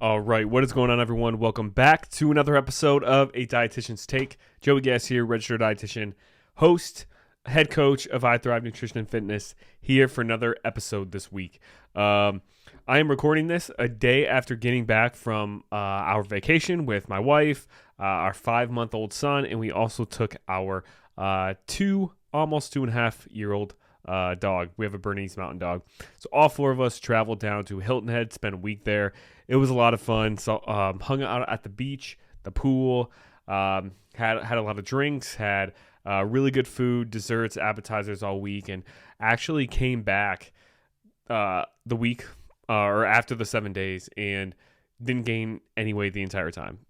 All right, what is going on, everyone? Welcome back to another episode of A Dietitian's Take. Joey Gass here, registered dietitian, host, head coach of I Thrive Nutrition and Fitness, here for another episode this week. I am recording this a day after getting back from our vacation with my wife, our 5-month-old son, and we also took our almost 2.5-year-old dog. We have a Bernese Mountain Dog. So all 4 of us traveled down to Hilton Head, spent a week there. It was a lot of fun. So hung out at the beach, the pool, had a lot of drinks, had really good food, desserts, appetizers all week, and actually came back the week or after the 7 days and didn't gain any weight the entire time.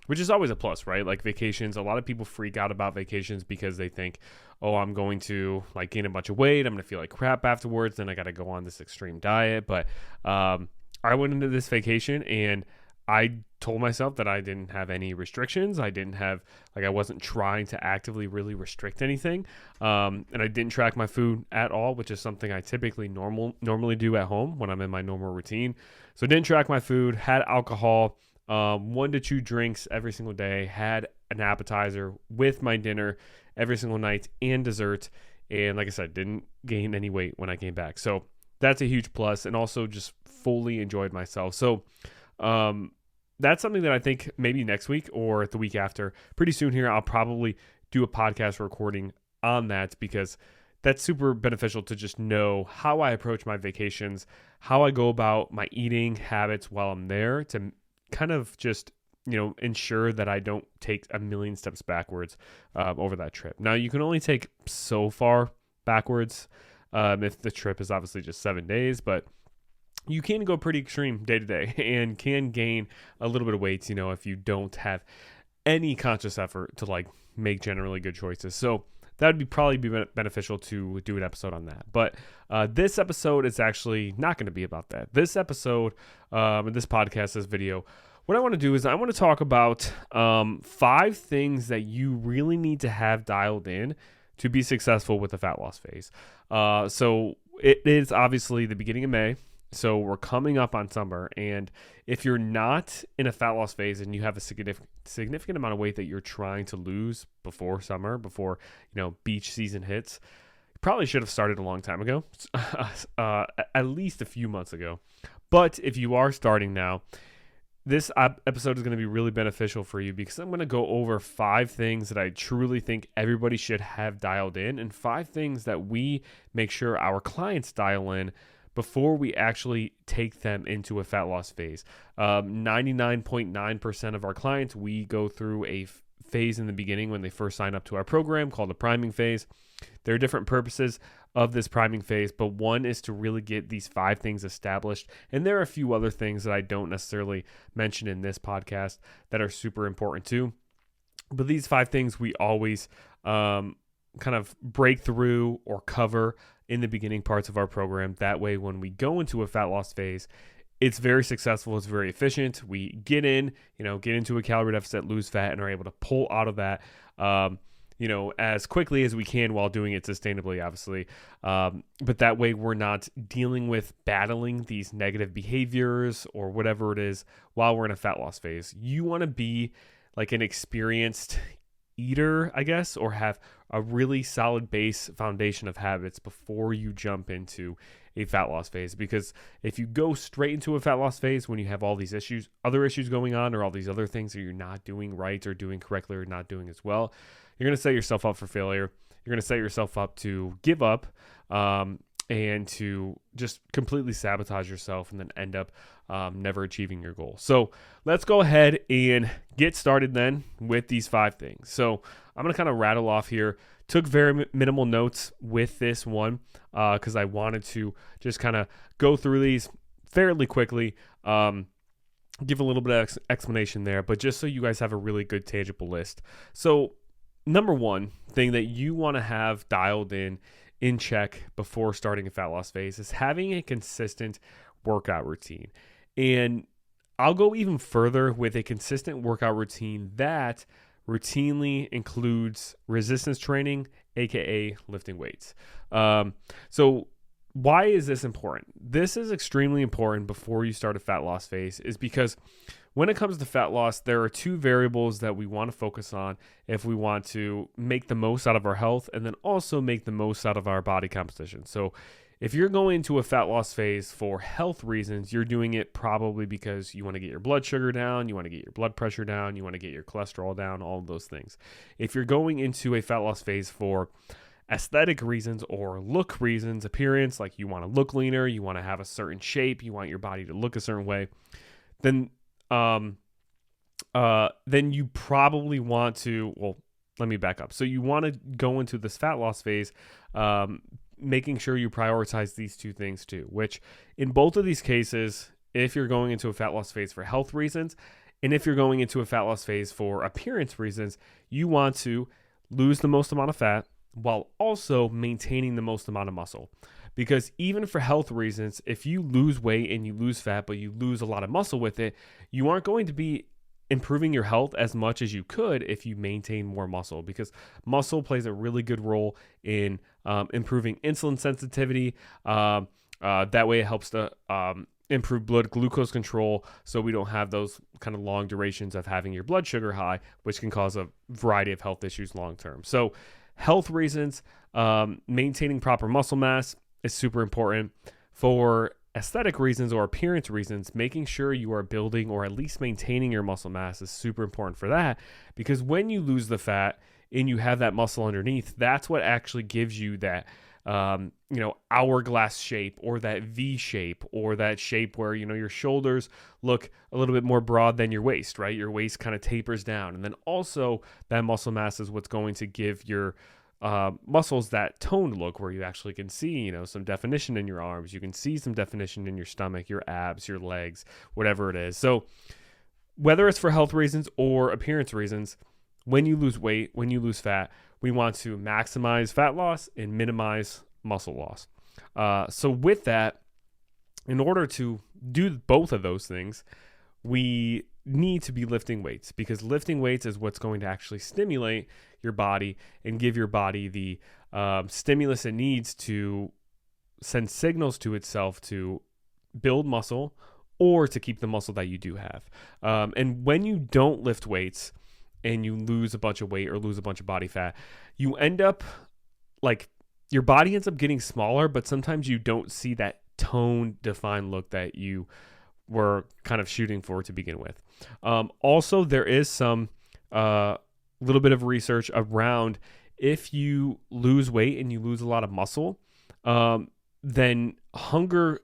Which is always a plus, right? Like vacations, a lot of people freak out about vacations because they think, oh, I'm going to like gain a bunch of weight. I'm going to feel like crap afterwards. Then I got to go on this extreme diet. But I went into this vacation and I told myself that I didn't have any restrictions. I wasn't trying to actively really restrict anything. And I didn't track my food at all, which is something I typically normally do at home when I'm in my normal routine. So I didn't track my food, had alcohol, 1 to 2 drinks every single day, had an appetizer with my dinner every single night and dessert. And like I said, didn't gain any weight when I came back. So that's a huge plus, and also just fully enjoyed myself. So that's something that I think maybe next week or the week after, pretty soon here, I'll probably do a podcast recording on that, because that's super beneficial to just know how I approach my vacations, how I go about my eating habits while I'm there, to kind of just, ensure that I don't take a million steps backwards over that trip. Now, you can only take so far backwards if the trip is obviously just 7 days, but you can go pretty extreme day to day and can gain a little bit of weight, if you don't have any conscious effort to like make generally good choices. So that would probably be beneficial to do an episode on that. But this episode is actually not going to be about that. This episode, this podcast, this video, what I want to do is I want to talk about 5 things that you really need to have dialed in to be successful with the fat loss phase. So it is obviously the beginning of May. So we're coming up on summer, and if you're not in a fat loss phase and you have a significant amount of weight that you're trying to lose before summer, before beach season hits, you probably should have started a long time ago, at least a few months ago. But if you are starting now, this episode is going to be really beneficial for you, because I'm going to go over 5 things that I truly think everybody should have dialed in, and 5 things that we make sure our clients dial in before we actually take them into a fat loss phase. 99.9% of our clients, we go through a phase in the beginning when they first sign up to our program called the priming phase. There are different purposes of this priming phase, but one is to really get these 5 things established. And there are a few other things that I don't necessarily mention in this podcast that are super important too. But these 5 things we always kind of break through or cover in the beginning parts of our program. That way, when we go into a fat loss phase, it's very successful. It's very efficient. We get into a calorie deficit, lose fat, and are able to pull out of that, as quickly as we can while doing it sustainably, obviously. But that way, we're not dealing with battling these negative behaviors or whatever it is while we're in a fat loss phase. You want to be like an experienced eater, I guess, or have a really solid base foundation of habits before you jump into a fat loss phase. Because if you go straight into a fat loss phase when you have all these other issues going on, or all these other things that you're not doing right or doing correctly or not doing as well, you're going to set yourself up for failure. You're going to set yourself up to give up and to just completely sabotage yourself, and then end up never achieving your goal. So let's go ahead and get started then with these 5 things. So I'm going to kind of rattle off here. Took very minimal notes with this one because I wanted to just kind of go through these fairly quickly, give a little bit of explanation there, but just so you guys have a really good tangible list. So number 1 thing that you want to have dialed in check before starting a fat loss phase is having a consistent workout routine. And I'll go even further with a consistent workout routine that routinely includes resistance training, aka lifting weights. So why is this important? This is extremely important before you start a fat loss phase, is because when it comes to fat loss, there are two variables that we want to focus on if we want to make the most out of our health and then also make the most out of our body composition. So if you're going into a fat loss phase for health reasons, you're doing it probably because you want to get your blood sugar down, you want to get your blood pressure down, you want to get your cholesterol down, all of those things. If you're going into a fat loss phase for aesthetic reasons or look reasons, appearance, like you want to look leaner, you want to have a certain shape, you want your body to look a certain way, then you probably want to, well, let me back up. So you want to go into this fat loss phase, making sure you prioritize these two things too, which in both of these cases, if you're going into a fat loss phase for health reasons, and if you're going into a fat loss phase for appearance reasons, you want to lose the most amount of fat while also maintaining the most amount of muscle. Because even for health reasons, if you lose weight and you lose fat, but you lose a lot of muscle with it, you aren't going to be improving your health as much as you could if you maintain more muscle, because muscle plays a really good role in improving insulin sensitivity. That way it helps to improve blood glucose control, so we don't have those kind of long durations of having your blood sugar high, which can cause a variety of health issues long term. So health reasons, maintaining proper muscle mass is super important. For aesthetic reasons or appearance reasons, making sure you are building or at least maintaining your muscle mass is super important for that, because when you lose the fat and you have that muscle underneath, that's what actually gives you that hourglass shape, or that V shape, or that shape where, your shoulders look a little bit more broad than your waist, right? Your waist kind of tapers down. And then also that muscle mass is what's going to give your muscles that toned look, where you actually can see, some definition in your arms. You can see some definition in your stomach, your abs, your legs, whatever it is. So whether it's for health reasons or appearance reasons, when you lose weight, when you lose fat, we want to maximize fat loss and minimize muscle loss. So with that, in order to do both of those things, we need to be lifting weights, because lifting weights is what's going to actually stimulate your body and give your body the stimulus it needs to send signals to itself to build muscle or to keep the muscle that you do have. And when you don't lift weights and you lose a bunch of weight or lose a bunch of body fat, you end up your body ends up getting smaller, but sometimes you don't see that tone defined look that you were kind of shooting for to begin with. Also, there is some little bit of research around, if you lose weight and you lose a lot of muscle, then hunger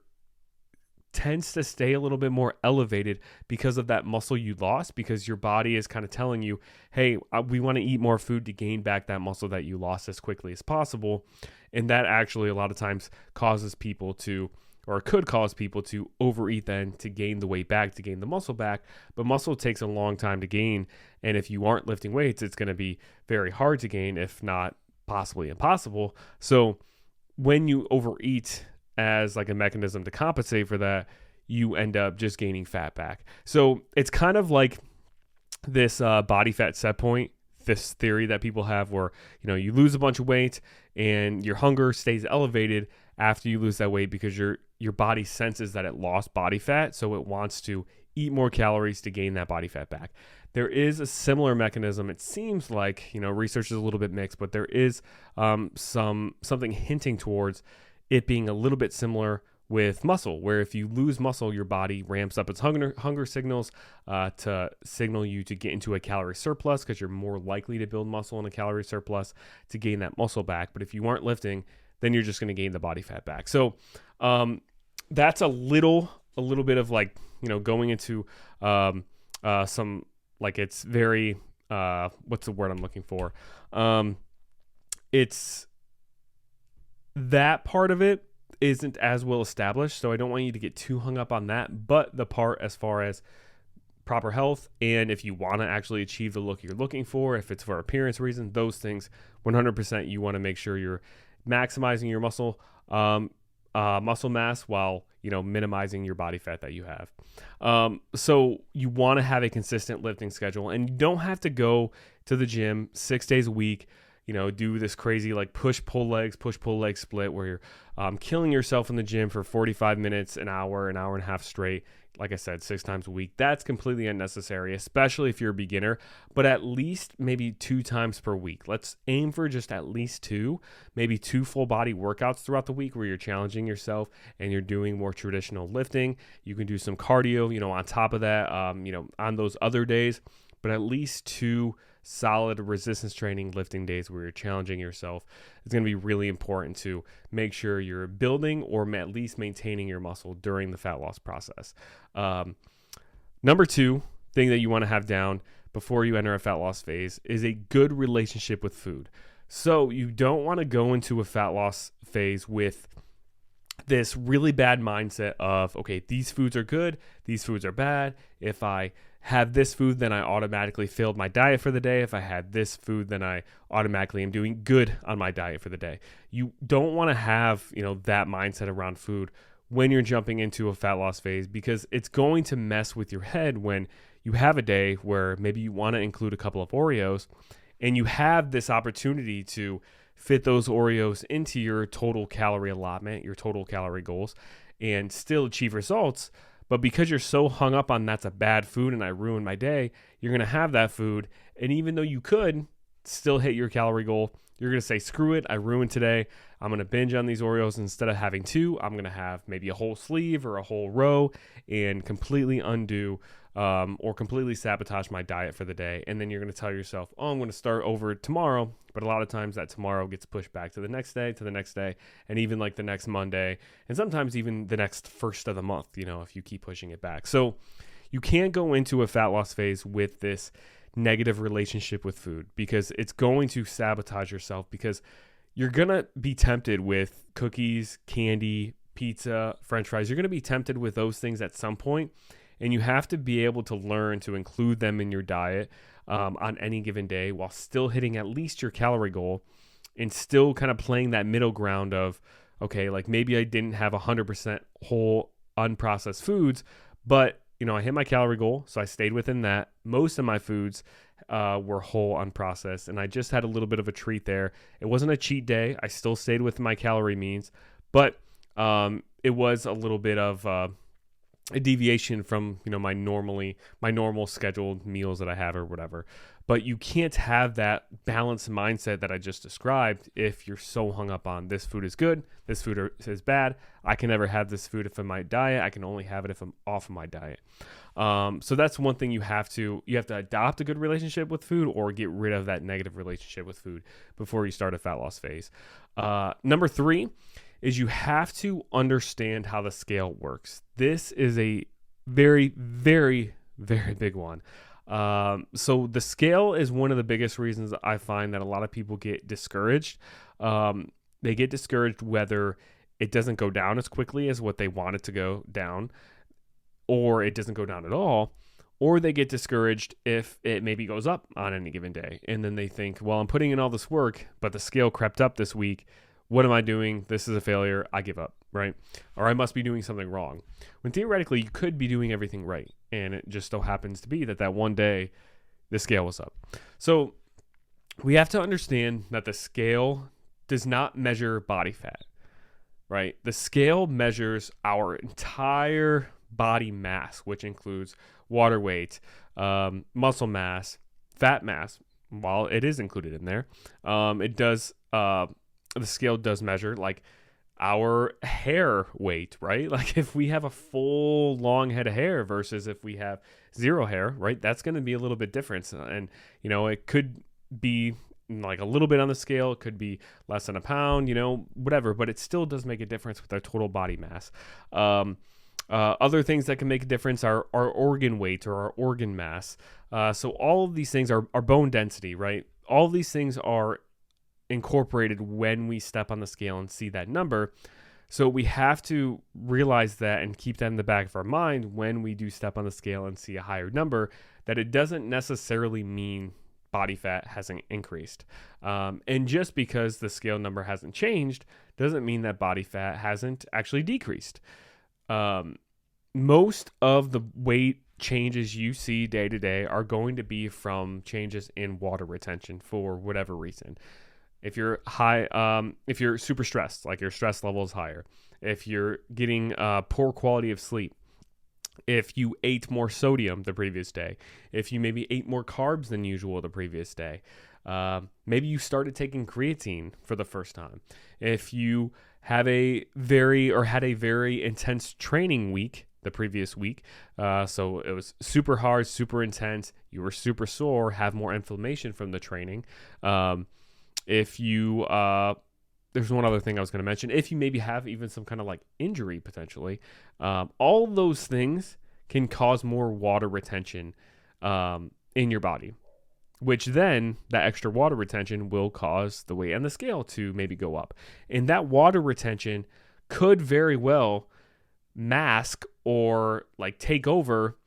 tends to stay a little bit more elevated because of that muscle you lost, because your body is kind of telling you, hey, we want to eat more food to gain back that muscle that you lost as quickly as possible. And that actually a lot of times causes people to, or could cause people to overeat then to gain the weight back, to gain the muscle back. But muscle takes a long time to gain. And if you aren't lifting weights, it's going to be very hard to gain, if not possibly impossible. So when you overeat as like a mechanism to compensate for that, you end up just gaining fat back. So it's kind of like this body fat set point, this theory that people have where, you lose a bunch of weight and your hunger stays elevated after you lose that weight, because your body senses that it lost body fat, so it wants to eat more calories to gain that body fat back. There is a similar mechanism. It seems like, research is a little bit mixed, but there is something hinting towards it being a little bit similar with muscle, where if you lose muscle, your body ramps up its hunger signals to signal you to get into a calorie surplus, because you're more likely to build muscle in a calorie surplus to gain that muscle back. But if you aren't lifting, then you're just going to gain the body fat back. So that's a little bit of going into some, it's very, what's the word I'm looking for? It's that part of it isn't as well established, so I don't want you to get too hung up on that. But the part as far as proper health, and if you want to actually achieve the look you're looking for, if it's for appearance reasons, those things, 100% you want to make sure you're maximizing your muscle mass while minimizing your body fat that you have. So you want to have a consistent lifting schedule, and you don't have to go to the gym 6 days a week. do this crazy like push pull leg split where you're killing yourself in the gym for 45 minutes, an hour and a half straight. Like I said, 6 times a week. That's completely unnecessary, especially if you're a beginner, but at least maybe 2 times per week. Let's aim for just at least 2, maybe 2 full body workouts throughout the week where you're challenging yourself and you're doing more traditional lifting. You can do some cardio, on top of that, on those other days, but at least 2 solid resistance training lifting days where you're challenging yourself. It's going to be really important to make sure you're building or at least maintaining your muscle during the fat loss process. Number 2 thing that you want to have down before you enter a fat loss phase is a good relationship with food. So you don't want to go into a fat loss phase with this really bad mindset of, okay, these foods are good, these foods are bad. If I have this food, then I automatically failed my diet for the day. If I had this food, then I automatically am doing good on my diet for the day. You don't want to have, that mindset around food when you're jumping into a fat loss phase, because it's going to mess with your head when you have a day where maybe you want to include a couple of Oreos and you have this opportunity to fit those Oreos into your total calorie allotment, your total calorie goals, and still achieve results. But because you're so hung up on that's a bad food and I ruined my day, you're going to have that food. And even though you could still hit your calorie goal, you're going to say, screw it, I ruined today. I'm going to binge on these Oreos. Instead of having 2, I'm going to have maybe a whole sleeve or a whole row and completely undo or completely sabotage my diet for the day. And then you're going to tell yourself, oh, I'm going to start over tomorrow. But a lot of times that tomorrow gets pushed back to the next day, and even like the next Monday, and sometimes even the next first of the month, if you keep pushing it back. So you can't go into a fat loss phase with this negative relationship with food, because it's going to sabotage yourself, because you're going to be tempted with cookies, candy, pizza, French fries. You're going to be tempted with those things at some point, and you have to be able to learn to include them in your diet on any given day while still hitting at least your calorie goal, and still kind of playing that middle ground of, okay, like maybe I didn't have 100% whole unprocessed foods, but I hit my calorie goal, so I stayed within that. Most of my foods were whole unprocessed, and I just had a little bit of a treat there. It wasn't a cheat day. I still stayed with my calorie means, but it was a little bit of a deviation from my normal scheduled meals that I have or whatever. But you can't have that balanced mindset that I just described if you're so hung up on this food is good, this food is bad. I can never have this food if I'm on my diet. I can only have it if I'm off of my diet. So that's one thing you have to adopt a good relationship with food, or get rid of that negative relationship with food before you start a fat loss phase. Number 3 is you have to understand how the scale works. This is a very, very, very big one. So the scale is one of the biggest reasons I find that a lot of people get discouraged. They get discouraged whether it doesn't go down as quickly as what they want it to go down, or it doesn't go down at all, or they get discouraged if it maybe goes up on any given day. And then they think, well, I'm putting in all this work, but the scale crept up this week. What am I doing? This is a failure. I give up, right? Or I must be doing something wrong. When theoretically, you could be doing everything right. And it just so happens to be that one day the scale was up. So we have to understand that the scale does not measure body fat, right? The scale measures our entire body mass, which includes water weight, muscle mass, fat mass. While it is included in there, the scale does measure like our hair weight, right? Like if we have a full long head of hair versus if we have 0 hair, right? That's going to be a little bit different. And, it could be like a little bit on the scale. It could be less than a pound, whatever, but it still does make a difference with our total body mass. Other things that can make a difference are our organ weight or our organ mass. So all of these things are bone density, right? All of these things are incorporated when we step on the scale and see that number. So we have to realize that and keep that in the back of our mind when we do step on the scale and see a higher number, that it doesn't necessarily mean body fat hasn't increased. And just because the scale number hasn't changed doesn't mean that body fat hasn't actually decreased. Most of the weight changes you see day to day are going to be from changes in water retention for whatever reason. if you're high, if you're super stressed, like your stress level is higher, if you're getting poor quality of sleep, if you ate more sodium the previous day, if you maybe ate more carbs than usual the previous day, maybe you started taking creatine for the first time, if you have had a very intense training week the previous week, so it was super hard, super intense, you were super sore, have more inflammation from the training, if you there's one other thing I was going to mention. If you maybe have even some kind of like injury potentially, all those things can cause more water retention in your body, which then that extra water retention will cause the weight on the scale to maybe go up. And that water retention could very well mask or like take over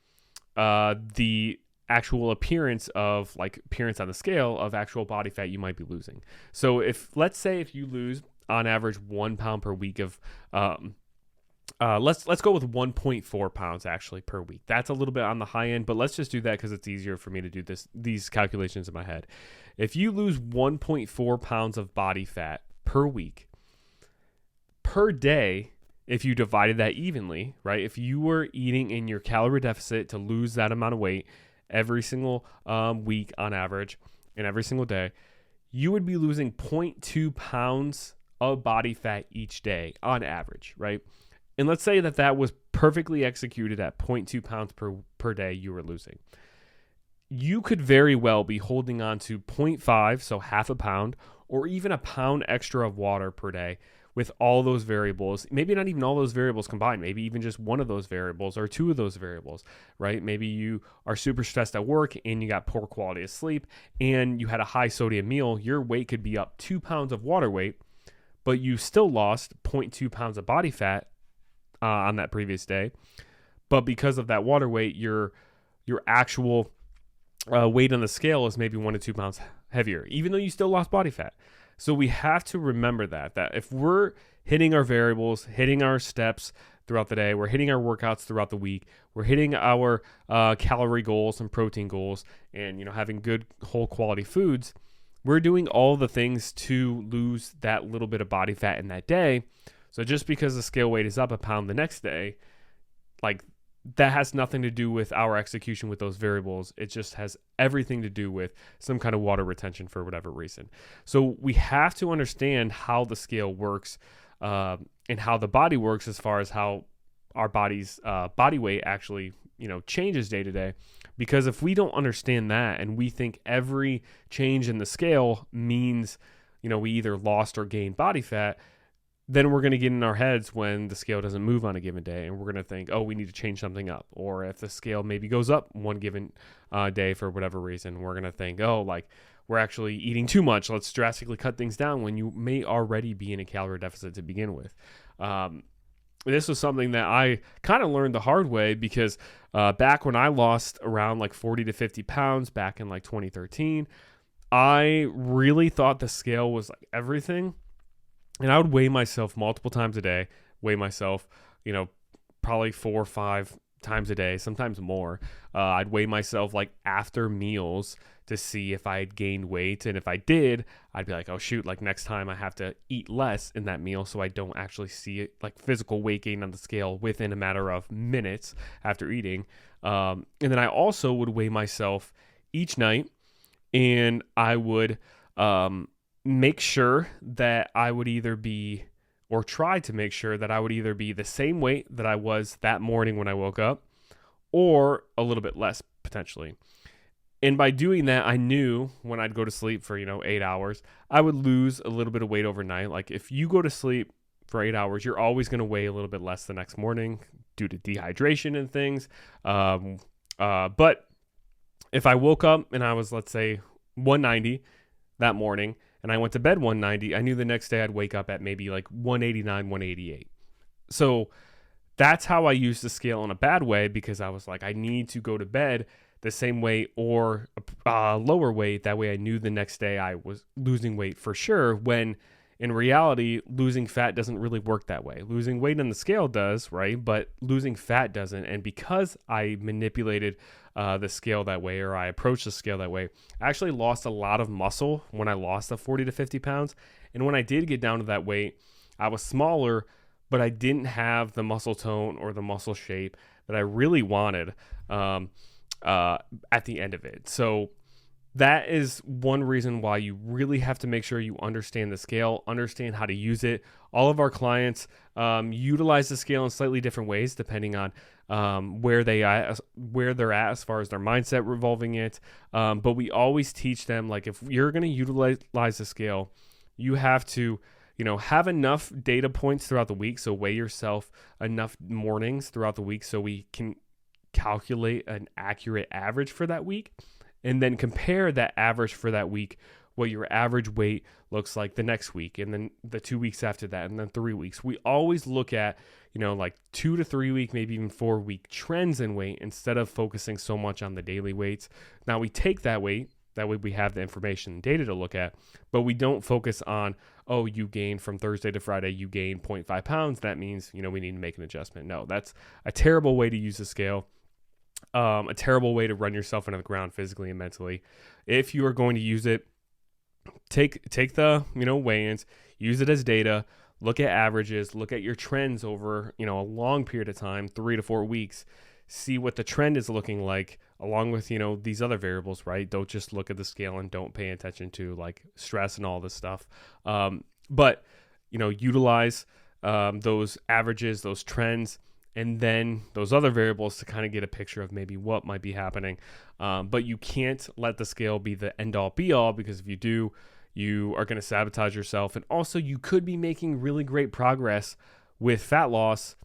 the actual appearance on the scale of actual body fat you might be losing. So let's say if you lose on average 1 pound per week of let's go with 1.4 pounds actually per week. That's a little bit on the high end, but let's just do that because it's easier for me to do these calculations in my head. If you lose 1.4 pounds of body fat per week, per day, if you divided that evenly, right? If you were eating in your calorie deficit to lose that amount of weight every single week on average and every single day, you would be losing 0.2 pounds of body fat each day on average, right? And let's say that was perfectly executed at 0.2 pounds per day you were losing. You could very well be holding on to 0.5, so half a pound, or even a pound extra of water per day with all those variables. Maybe not even all those variables combined, maybe even just one of those variables or two of those variables, right? Maybe you are super stressed at work and you got poor quality of sleep and you had a high sodium meal. Your weight could be up 2 pounds of water weight, but you still lost 0.2 pounds of body fat on that previous day. But because of that water weight, your actual weight on the scale is maybe 1 to 2 pounds heavier, even though you still lost body fat. So we have to remember that if we're hitting our variables, hitting our steps throughout the day, we're hitting our workouts throughout the week, we're hitting our calorie goals and protein goals, and having good whole quality foods, we're doing all the things to lose that little bit of body fat in that day. So just because the scale weight is up a pound the next day, like that has nothing to do with our execution with those variables. It just has everything to do with some kind of water retention for whatever reason. So we have to understand how the scale works and how the body works as far as how our body's body weight actually, changes day to day. Because if we don't understand that and we think every change in the scale means, we either lost or gained body fat, then we're going to get in our heads when the scale doesn't move on a given day, and we're going to think, oh, we need to change something up. Or if the scale maybe goes up one given day for whatever reason, we're going to think, oh, like we're actually eating too much. Let's drastically cut things down when you may already be in a calorie deficit to begin with. This was something that I kind of learned the hard way because back when I lost around like 40 to 50 pounds back in like 2013, I really thought the scale was like everything. And I would weigh myself multiple times a day, probably 4 or 5 times a day, sometimes more. I'd weigh myself like after meals to see if I had gained weight. And if I did, I'd be like, oh, shoot, like next time I have to eat less in that meal so I don't actually see it like physical weight gain on the scale within a matter of minutes after eating. And then I also would weigh myself each night, and I would make sure that I would either be, or try to make sure that I would either be the same weight that I was that morning when I woke up, or a little bit less potentially. And by doing that, I knew when I'd go to sleep for, 8 hours, I would lose a little bit of weight overnight. Like if you go to sleep for 8 hours, you're always going to weigh a little bit less the next morning due to dehydration and things. But if I woke up and I was, let's say, 190 that morning, and I went to bed 190, I knew the next day I'd wake up at maybe like 189, 188. So that's how I used the scale in a bad way, because I was like, I need to go to bed the same weight or lower weight. That way I knew the next day I was losing weight for sure, when in reality, losing fat doesn't really work that way. Losing weight on the scale does, right? But losing fat doesn't. And because I manipulated the scale that way, or I approached the scale that way, I actually lost a lot of muscle when I lost the 40 to 50 pounds. And when I did get down to that weight, I was smaller, but I didn't have the muscle tone or the muscle shape that I really wanted at the end of it. So that is one reason why you really have to make sure you understand the scale, understand how to use it. All of our clients utilize the scale in slightly different ways depending on where they're at as far as their mindset revolving it. But we always teach them, like, if you're going to utilize the scale, you have to, have enough data points throughout the week. So weigh yourself enough mornings throughout the week so we can calculate an accurate average for that week. And then compare that average for that week, what your average weight looks like the next week, and then the 2 weeks after that, and then 3 weeks. We always look at, like 2 to 3 week, maybe even 4 week trends in weight instead of focusing so much on the daily weights. Now we take that weight, that way we have the information and data to look at, but we don't focus on, oh, you gained from Thursday to Friday, you gained 0.5 pounds. That means, we need to make an adjustment. No, that's a terrible way to use the scale. A terrible way to run yourself into the ground physically and mentally. If you are going to use it, take the weigh-ins, use it as data, look at averages, look at your trends over a long period of time, 3 to 4 weeks, see what the trend is looking like along with these other variables, right? Don't just look at the scale and don't pay attention to like stress and all this stuff. But utilize those averages, those trends, and then those other variables to kind of get a picture of maybe what might be happening. But you can't let the scale be the end-all be-all, because if you do, you are going to sabotage yourself. And also you could be making really great progress with fat loss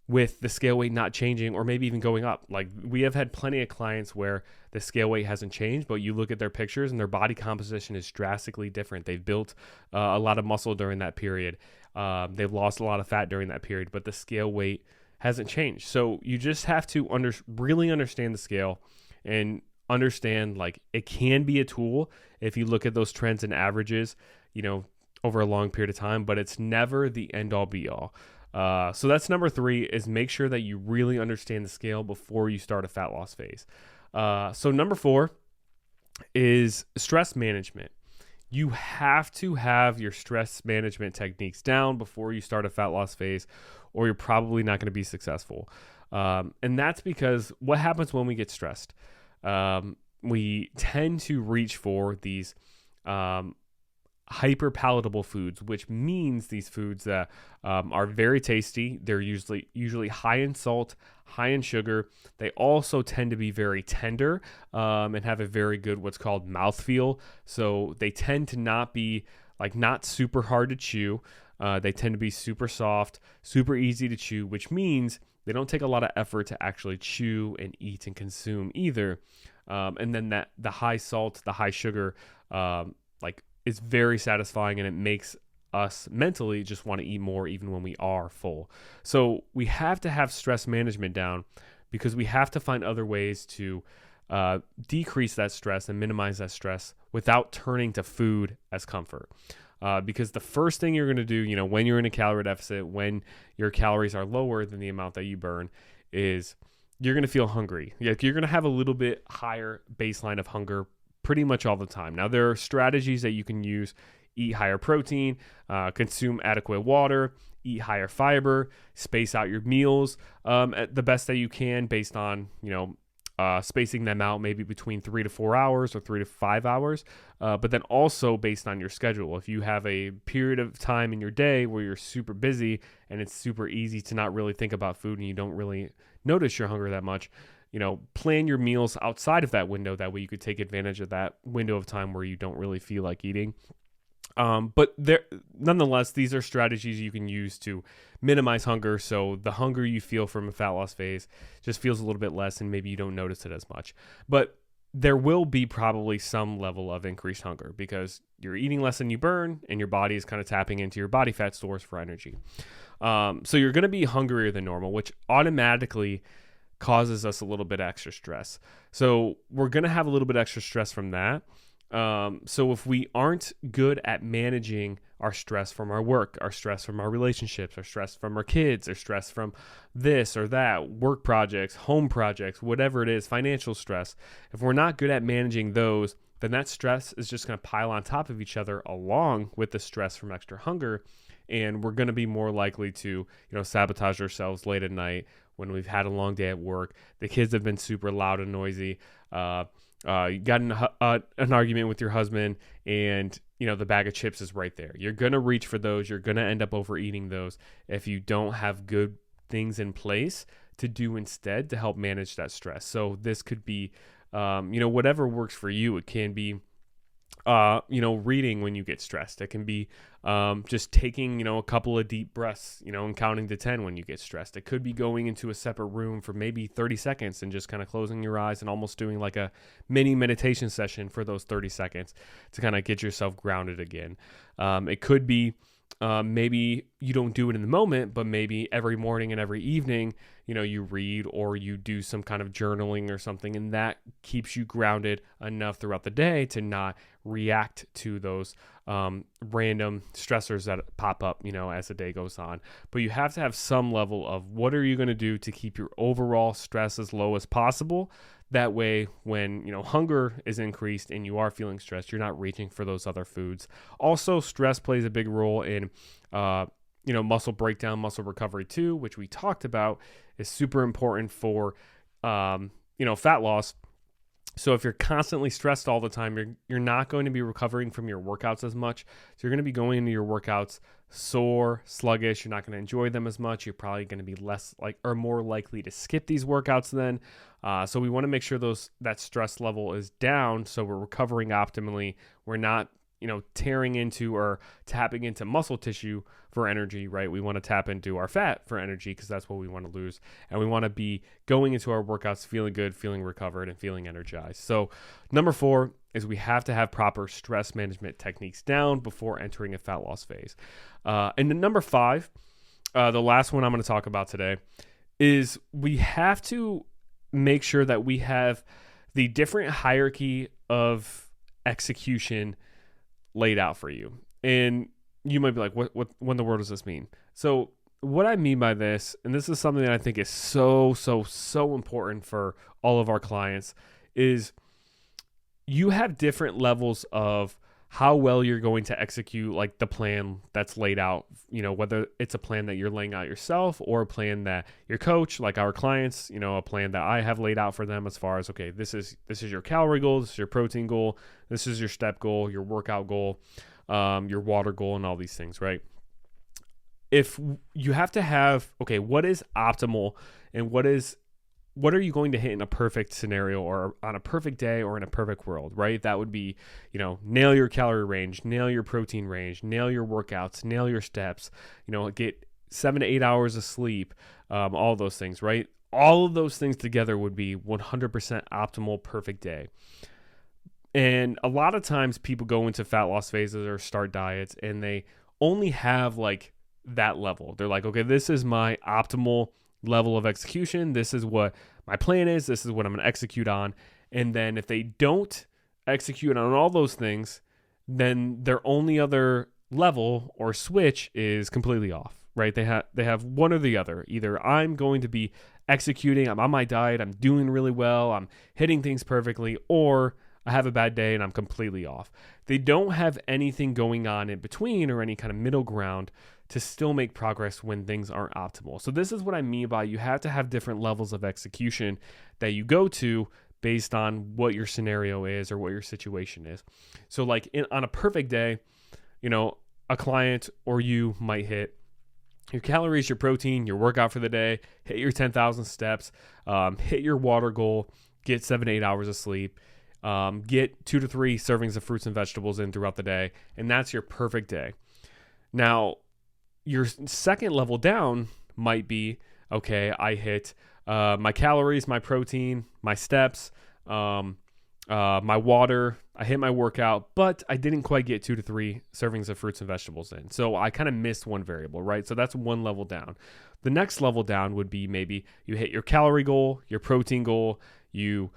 with the scale weight not changing or maybe even going up. Like, we have had plenty of clients where the scale weight hasn't changed, but you look at their pictures and their body composition is drastically different. They've built a lot of muscle during that period. They've lost a lot of fat during that period, but the scale weight hasn't changed. So you just have to really understand the scale and understand, like, it can be a tool if you look at those trends and averages, over a long period of time, but it's never the end all be all. So that's number 3, is make sure that you really understand the scale before you start a fat loss phase. So number 4 is stress management. You have to have your stress management techniques down before you start a fat loss phase, or you're probably not going to be successful. And that's because what happens when we get stressed? We tend to reach for these hyper palatable foods, which means these foods that are very tasty. They're usually high in salt, high in sugar. They also tend to be very tender and have a very good what's called mouthfeel. So they tend to not be not super hard to chew. They tend to be super soft, super easy to chew, which means they don't take a lot of effort to actually chew and eat and consume either. And then the high salt, the high sugar, is very satisfying, and it makes us mentally just want to eat more even when we are full. So we have to have stress management down, because we have to find other ways to decrease that stress and minimize that stress without turning to food as comfort. Because the first thing you're going to do, when you're in a calorie deficit, when your calories are lower than the amount that you burn, is you're going to feel hungry. You're going to have a little bit higher baseline of hunger pretty much all the time. Now, there are strategies that you can use. Eat higher protein, consume adequate water, eat higher fiber, space out your meals at the best that you can based on, spacing them out maybe between 3 to 4 hours or 3 to 5 hours. But then also based on your schedule. If you have a period of time in your day where you're super busy and it's super easy to not really think about food and you don't really notice your hunger that much, plan your meals outside of that window. That way you could take advantage of that window of time where you don't really feel like eating. But nonetheless, these are strategies you can use to minimize hunger. So the hunger you feel from a fat loss phase just feels a little bit less, and maybe you don't notice it as much. But there will be probably some level of increased hunger because you're eating less than you burn, and your body is kind of tapping into your body fat stores for energy. So you're going to be hungrier than normal, which automatically causes us a little bit extra stress. So we're going to have a little bit extra stress from that. So if we aren't good at managing our stress from our work, our stress from our relationships, our stress from our kids, our stress from this or that, work projects, home projects, whatever it is, financial stress, if we're not good at managing those, then that stress is just going to pile on top of each other along with the stress from extra hunger. And we're going to be more likely to, sabotage ourselves late at night when we've had a long day at work. The kids have been super loud and noisy. You got an argument with your husband, and the bag of chips is right there. You're gonna reach for those. You're gonna end up overeating those if you don't have good things in place to do instead to help manage that stress. So this could be, whatever works for you. It can be, reading when you get stressed. It can be just taking, a couple of deep breaths, and counting to 10 when you get stressed. It could be going into a separate room for maybe 30 seconds and just kind of closing your eyes and almost doing like a mini meditation session for those 30 seconds to kind of get yourself grounded again. It could be maybe you don't do it in the moment, but maybe every morning and every evening, you read or you do some kind of journaling or something, and that keeps you grounded enough throughout the day to not react to those random stressors that pop up, as the day goes on. But you have to have some level of what are you going to do to keep your overall stress as low as possible. That way, when, hunger is increased and you are feeling stressed, you're not reaching for those other foods. Also, stress plays a big role in, muscle breakdown, muscle recovery too, which we talked about is super important for, fat loss. So if you're constantly stressed all the time, you're not going to be recovering from your workouts as much. So you're going to be going into your workouts sore, sluggish. You're not going to enjoy them as much. You're probably going to be more likely to skip these workouts then. So we want to make sure that stress level is down so we're recovering optimally. We're not, tearing into or tapping into muscle tissue for energy, right? We want to tap into our fat for energy because that's what we want to lose. And we want to be going into our workouts feeling good, feeling recovered, and feeling energized. So number 4 is we have to have proper stress management techniques down before entering a fat loss phase. And then number 5, the last one I'm going to talk about today, is we have to make sure that we have the different hierarchy of execution laid out for you. And you might be like, what in the world does this mean? So what I mean by this, and this is something that I think is so important for all of our clients, is you have different levels of how well you're going to execute like the plan that's laid out, whether it's a plan that you're laying out yourself or a plan that your coach, like our clients, a plan that I have laid out for them as far as, okay, this is your calorie goal, this is your protein goal, this is your step goal, your workout goal, your water goal, and all these things, right? If you have to have, okay, what is optimal and what are you going to hit in a perfect scenario or on a perfect day or in a perfect world, right? That would be, nail your calorie range, nail your protein range, nail your workouts, nail your steps, get 7 to 8 hours of sleep, all those things, right? All of those things together would be 100% optimal, perfect day. And a lot of times people go into fat loss phases or start diets and they only have like that level. They're like, okay, this is my optimal level of execution. This is what my plan is. This is what I'm going to execute on. And then if they don't execute on all those things, then their only other level or switch is completely off, right? They have one or the other. Either I'm going to be executing, I'm on my diet, I'm doing really well, I'm hitting things perfectly, or I have a bad day and I'm completely off. They don't have anything going on in between or any kind of middle ground to still make progress when things aren't optimal. So this is what I mean by you have to have different levels of execution that you go to based on what your scenario is or what your situation is. So like on a perfect day, a client or you might hit your calories, your protein, your workout for the day, hit your 10,000 steps, hit your water goal, get 7 to 8 hours of sleep, get 2 to 3 servings of fruits and vegetables in throughout the day, and that's your perfect day. Now, your second level down might be, okay, I hit my calories, my protein, my steps, my water, I hit my workout, but I didn't quite get 2 to 3 servings of fruits and vegetables in. So I kind of missed one variable, right? So that's one level down. The next level down would be maybe you hit your calorie goal, your protein goal, you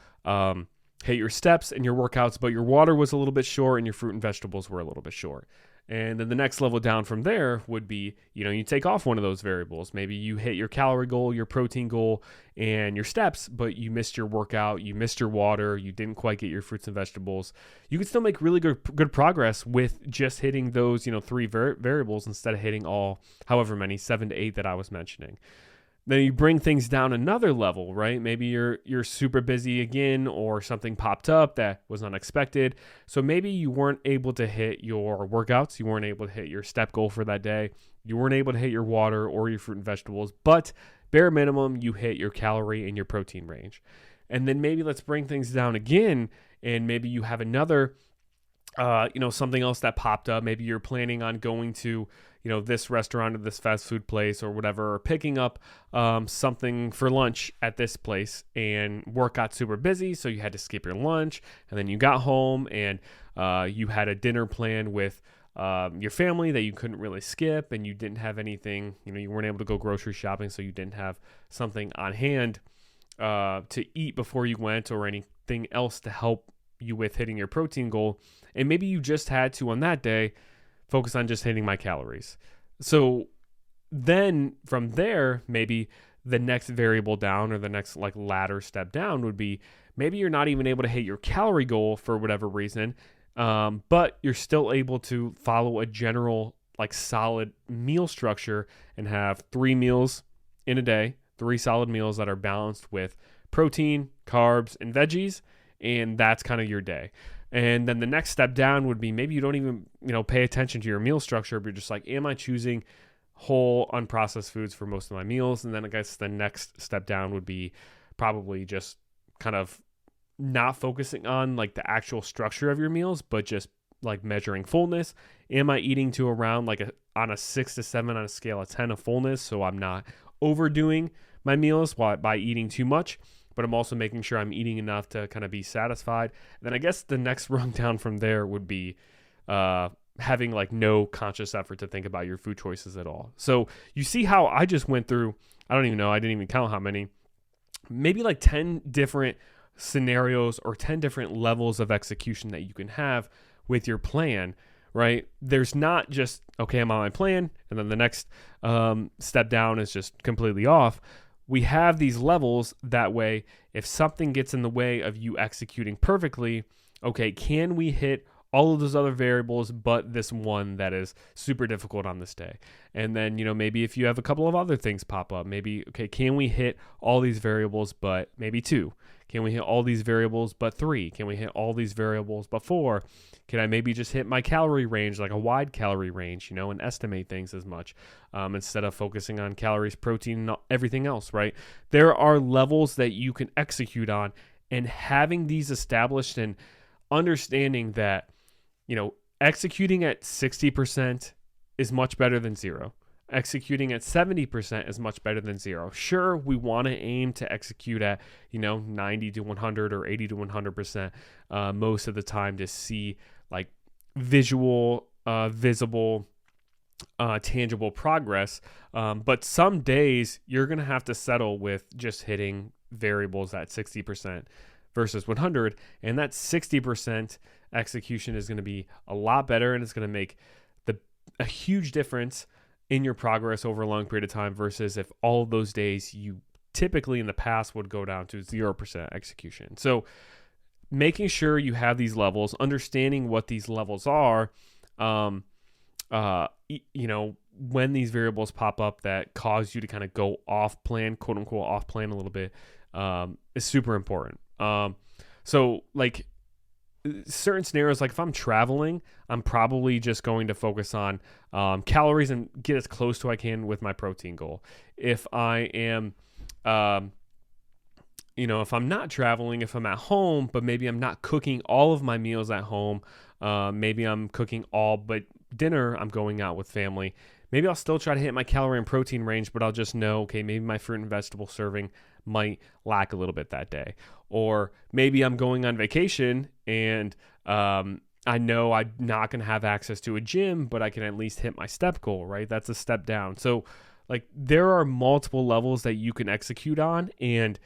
hit your steps and your workouts, but your water was a little bit short and your fruit and vegetables were a little bit short. And then the next level down from there would be, you take off one of those variables. Maybe you hit your calorie goal, your protein goal, and your steps, but you missed your workout, you missed your water, you didn't quite get your fruits and vegetables. You could still make really good progress with just hitting those, 3 variables instead of hitting all, however many, 7 to 8 that I was mentioning. Then you bring things down another level, right? Maybe you're super busy again, or something popped up that was unexpected. So maybe you weren't able to hit your workouts. You weren't able to hit your step goal for that day. You weren't able to hit your water or your fruit and vegetables, but bare minimum, you hit your calorie and your protein range. And then maybe let's bring things down again, and maybe you have another something else that popped up. Maybe you're planning on going to, this restaurant or this fast food place or whatever, or picking up something for lunch at this place, and work got super busy. So you had to skip your lunch, and then you got home and you had a dinner plan with your family that you couldn't really skip, and you didn't have anything, you weren't able to go grocery shopping. So you didn't have something on hand to eat before you went, or anything else to help you with hitting your protein goal. And maybe you just had to, on that day, focus on just hitting my calories. So then from there, maybe the next variable down, or the next ladder step down, would be maybe you're not even able to hit your calorie goal for whatever reason, but you're still able to follow a general solid meal structure and have 3 meals in a day, 3 solid meals that are balanced with protein, carbs, and veggies. And that's kind of your day. And then the next step down would be maybe you don't even, pay attention to your meal structure, but you're just am I choosing whole unprocessed foods for most of my meals? And then I guess the next step down would be probably just kind of not focusing on the actual structure of your meals, but just measuring fullness. Am I eating to around on a 6 to 7 on a scale of 10 of fullness? So I'm not overdoing my meals by eating too much, but I'm also making sure I'm eating enough to kind of be satisfied. And then I guess the next rung down from there would be having no conscious effort to think about your food choices at all. So you see how I just went through, I don't even know, I didn't even count how many, maybe 10 different scenarios or 10 different levels of execution that you can have with your plan, right? There's not just, okay, I'm on my plan, and then the next step down is just completely off. We have these levels, that way if something gets in the way of you executing perfectly, okay, can we hit all of those other variables but this one that is super difficult on this day? And then, maybe if you have a couple of other things pop up, maybe, okay, can we hit all these variables but maybe 2? Can we hit all these variables but 3? Can we hit all these variables but 4? Can I maybe just hit my calorie range, a wide calorie range, and estimate things as much instead of focusing on calories, protein, and everything else, right? There are levels that you can execute on, and having these established and understanding that, executing at 60% is much better than 0. Executing at 70% is much better than 0. Sure, we want to aim to execute at, 90 to 100 or 80 to 100% most of the time to see visible, tangible progress. But some days you're going to have to settle with just hitting variables at 60% versus 100. And that 60% execution is going to be a lot better, and it's going to make a huge difference in your progress over a long period of time, versus if all of those days you typically in the past would go down to 0% execution. So making sure you have these levels, understanding what these levels are, when these variables pop up that cause you to kind of go off plan, quote unquote off plan a little bit, is super important. So certain scenarios, if I'm traveling, I'm probably just going to focus on calories and get as close to I can with my protein goal. If I am, if I'm not traveling, if I'm at home, but maybe I'm not cooking all of my meals at home, maybe I'm cooking all but dinner, I'm going out with family. Maybe I'll still try to hit my calorie and protein range, but I'll just know, okay, maybe my fruit and vegetable serving might lack a little bit that day. Or maybe I'm going on vacation and I know I'm not going to have access to a gym, but I can at least hit my step goal, right? That's a step down. So there are multiple levels that you can execute on, and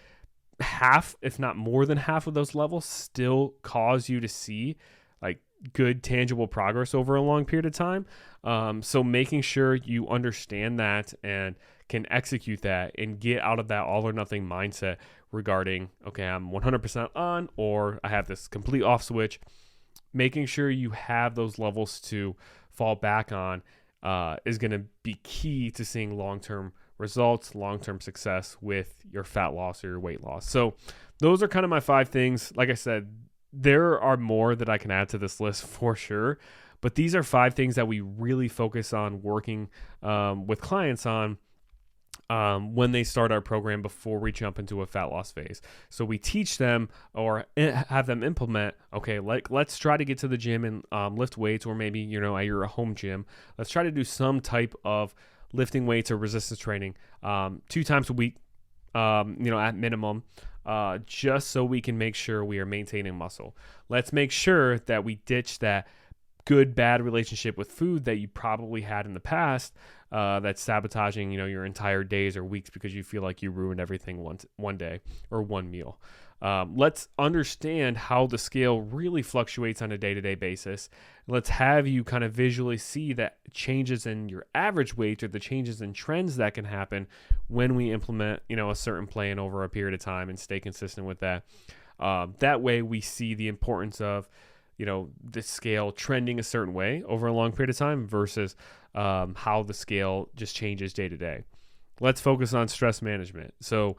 half, if not more than half of those levels still cause you to see like good tangible progress over a long period of time. So making sure you understand that and can execute that and get out of that all or nothing mindset regarding, okay, I'm 100% on, or I have this complete off switch. Making sure you have those levels to fall back on is going to be key to seeing long-term results, long-term success with your fat loss or your weight loss. So those are kind of my 5 things. Like I said, there are more that I can add to this list for sure, but these are 5 things that we really focus on working with clients on when they start our program before we jump into a fat loss phase. So we teach them or have them implement, okay, let's try to get to the gym and lift weights, or maybe, at your home gym. Let's try to do some type of lifting weights or resistance training 2 times a week, at minimum, just so we can make sure we are maintaining muscle. Let's make sure that we ditch that good bad relationship with food that you probably had in the past, that's sabotaging your entire days or weeks because you feel like you ruined everything one day or one meal. Let's understand how the scale really fluctuates on a day-to-day basis. Let's have you kind of visually see that changes in your average weight or the changes in trends that can happen when we implement a certain plan over a period of time and stay consistent with that. That way we see the importance of the scale trending a certain way over a long period of time versus how the scale just changes day to day. Let's focus on stress management. So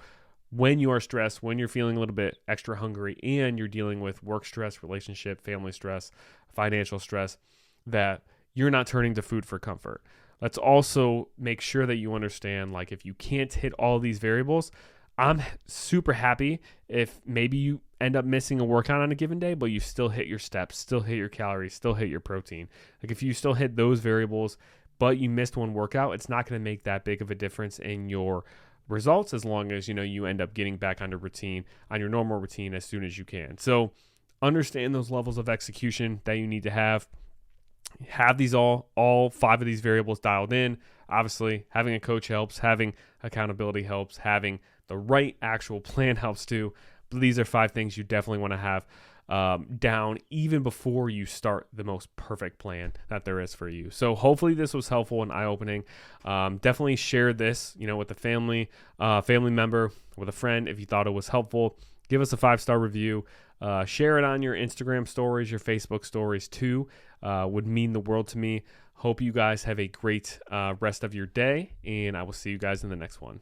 when you are stressed, when you're feeling a little bit extra hungry and you're dealing with work stress, relationship, family stress, financial stress, that you're not turning to food for comfort. Let's also make sure that you understand, like, if you can't hit all these variables, I'm super happy if maybe you end up missing a workout on a given day, but you still hit your steps, still hit your calories, still hit your protein. Like, if you still hit those variables, but you missed one workout, it's not going to make that big of a difference in your results, as long as you end up getting back on your normal routine as soon as you can. So understand those levels of execution that you need to have these all 5 of these variables dialed in. Obviously, having a coach helps, having accountability helps, having the right actual plan helps too. But these are 5 things you definitely want to have down even before you start the most perfect plan that there is for you. So hopefully this was helpful and eye-opening. Definitely share this, with a family member, with a friend if you thought it was helpful. Give us a 5-star review. Share it on your Instagram stories, your Facebook stories too. Would mean the world to me. Hope you guys have a great rest of your day, and I will see you guys in the next one.